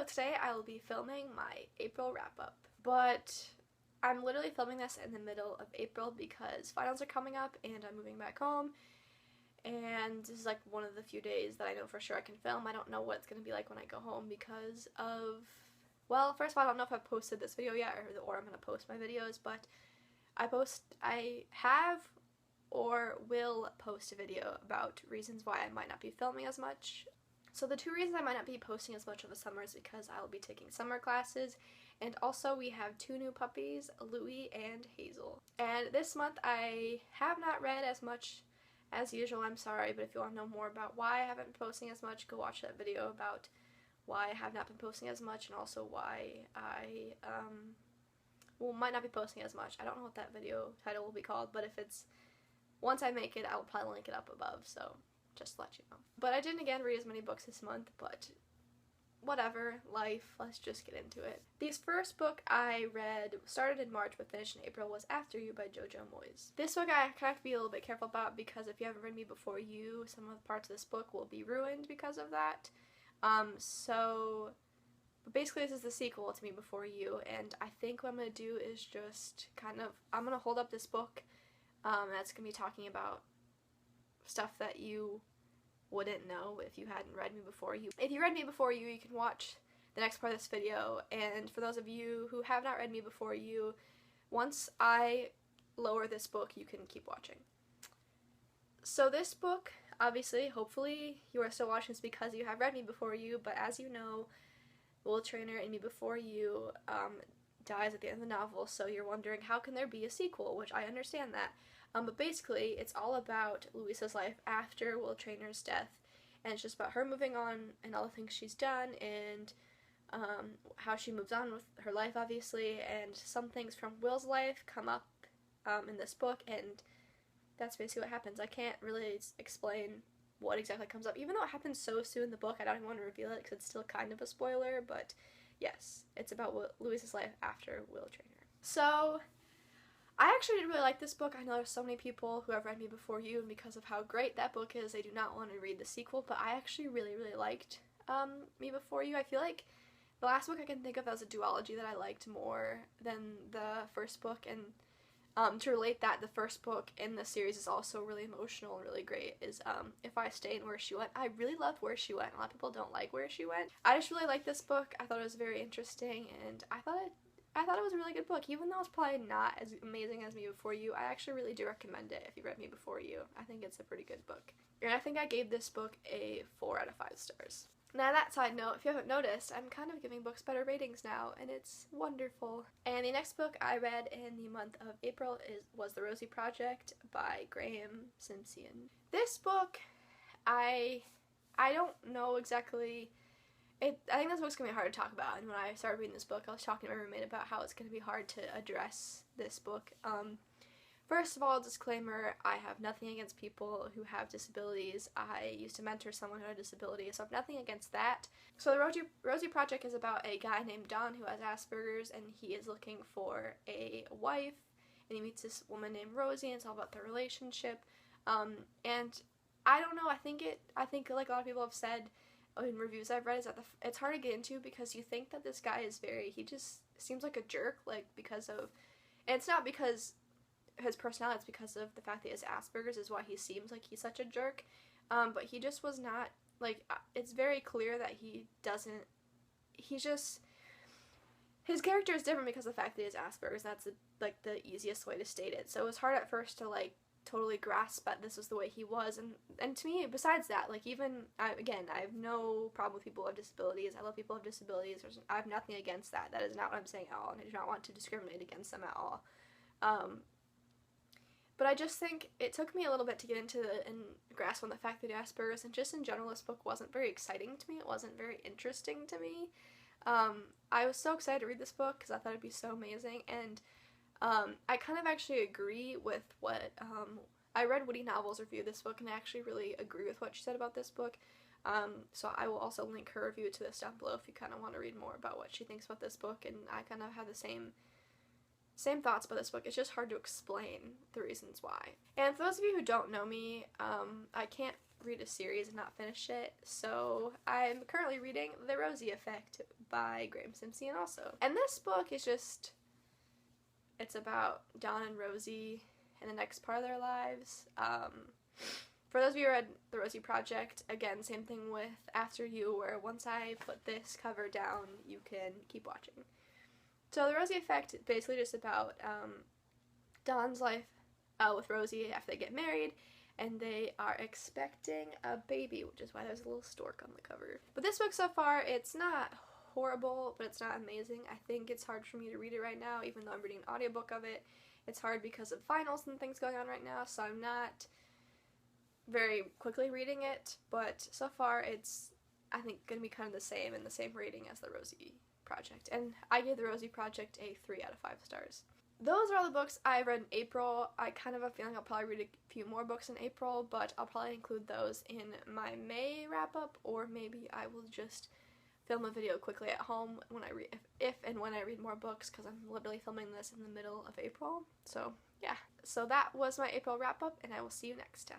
So today I will be filming my April wrap-up, but I'm literally filming this in the middle of April because finals are coming up and I'm moving back home, and this is like one of the few days that I know for sure I can film. I don't know what it's going to be like when I go home because of, well, first of all, I don't know if I've posted this video yet or I'm going to post my videos, but I have or will post a video about reasons why I might not be filming as much. So the two reasons I might not be posting as much over the summer is because I'll be taking summer classes, and also we have two new puppies, Louie and Hazel. And this month I have not read as much as usual, I'm sorry, but if you want to know more about why I haven't been posting as much, go watch that video about why I have not been posting as much and also why I might not be posting as much. I don't know what that video title will be called, but if it's, once I make it, I will probably link it up above, so just to let you know. But I didn't again read as many books this month, but whatever, life, let's just get into it. The first book I read, started in March but finished in April, was After You by Jojo Moyes. This book I kind of have to be a little bit careful about because if you haven't read Me Before You, some of the parts of this book will be ruined because of that. But basically this is the sequel to Me Before You, and I think what I'm going to do is just kind of, I'm going to hold up this book that's going to be talking about stuff that you wouldn't know if you hadn't read Me Before You. If you read Me Before You, you can watch the next part of this video, and for those of you who have not read Me Before You, once I lower this book, you can keep watching. So this book, obviously, hopefully, you are still watching this because you have read Me Before You, but as you know, Will Trainer in Me Before You dies at the end of the novel, so you're wondering how can there be a sequel, which I understand that. But basically, it's all about Louisa's life after Will Trainer's death, and it's just about her moving on and all the things she's done, and how she moves on with her life, obviously, and some things from Will's life come up in this book, and that's basically what happens. I can't really explain what exactly comes up, even though it happens so soon in the book. I don't even want to reveal it because it's still kind of a spoiler, but yes, it's about Louisa's life after Will Trainer. So I actually didn't really like this book. I know there's so many people who have read Me Before You, and because of how great that book is, they do not want to read the sequel, but I actually really, really liked Me Before You. I feel like the last book I can think of that was a duology that I liked more than the first book, and to relate that, the first book in the series is also really emotional and really great, is If I Stay and Where She Went. I really loved Where She Went. A lot of people don't like Where She Went. I just really liked this book. I thought it was very interesting, and I thought it was a really good book. Even though it's probably not as amazing as Me Before You, I actually really do recommend it if you read Me Before You. I think it's a pretty good book. And I think I gave this book a 4 out of 5 stars. Now, that side note, if you haven't noticed, I'm kind of giving books better ratings now, and it's wonderful. And the next book I read in the month of April was The Rosie Project by Graham Simpson. This book, I don't know exactly. I think this book's going to be hard to talk about, and when I started reading this book, I was talking to my roommate about how it's going to be hard to address this book. First of all, disclaimer, I have nothing against people who have disabilities. I used to mentor someone who had a disability, so I have nothing against that. So the Rosie Project is about a guy named Don who has Asperger's, and he is looking for a wife, and he meets this woman named Rosie, and it's all about their relationship. And I don't know, I think like a lot of people have said in reviews I've read, is that it's hard to get into because you think that this guy is he just seems like a jerk, like because of, and it's not because his personality, it's because of the fact that he has Asperger's is why he seems like he's such a jerk, but he just was not, like, it's very clear that his character is different because of the fact that he has Asperger's, and that's like the easiest way to state it. So it was hard at first to like totally grasp that this was the way he was, and to me, besides that, like, even, I have no problem with people who have disabilities. I love people who have disabilities. I have nothing against that. That is not what I'm saying at all, and I do not want to discriminate against them at all. But I just think it took me a little bit to get into and grasp on the fact that he has Asperger's, and just in general, this book wasn't very exciting to me. It wasn't very interesting to me. I was so excited to read this book because I thought it'd be so amazing, and I kind of actually agree with what, I read Woody Novel's review of this book, and I actually really agree with what she said about this book. So I will also link her review to this down below if you kind of want to read more about what she thinks about this book, and I kind of have the same thoughts about this book. It's just hard to explain the reasons why. And for those of you who don't know me, I can't read a series and not finish it. So I'm currently reading The Rosie Effect by Graham Simpson also. And this book is just, it's about Dawn and Rosie in the next part of their lives. For those of you who read The Rosie Project, again, same thing with After You, where once I put this cover down, you can keep watching. So The Rosie Effect is basically just about Dawn's life with Rosie after they get married, and they are expecting a baby, which is why there's a little stork on the cover. But this book so far, it's not horrible, but it's not amazing. I think it's hard for me to read it right now, even though I'm reading an audiobook of it. It's hard because of finals and things going on right now, so I'm not very quickly reading it, but so far it's, I think, going to be kind of the same and the same rating as The Rosie Project. And I gave The Rosie Project a 3 out of 5 stars. Those are all the books I read in April. I kind of have a feeling I'll probably read a few more books in April, but I'll probably include those in my May wrap-up, or maybe I will just film a video quickly at home when I read, if and when I read more books, because I'm literally filming this in the middle of April. So yeah, so that was my April wrap-up, and I will see you next time.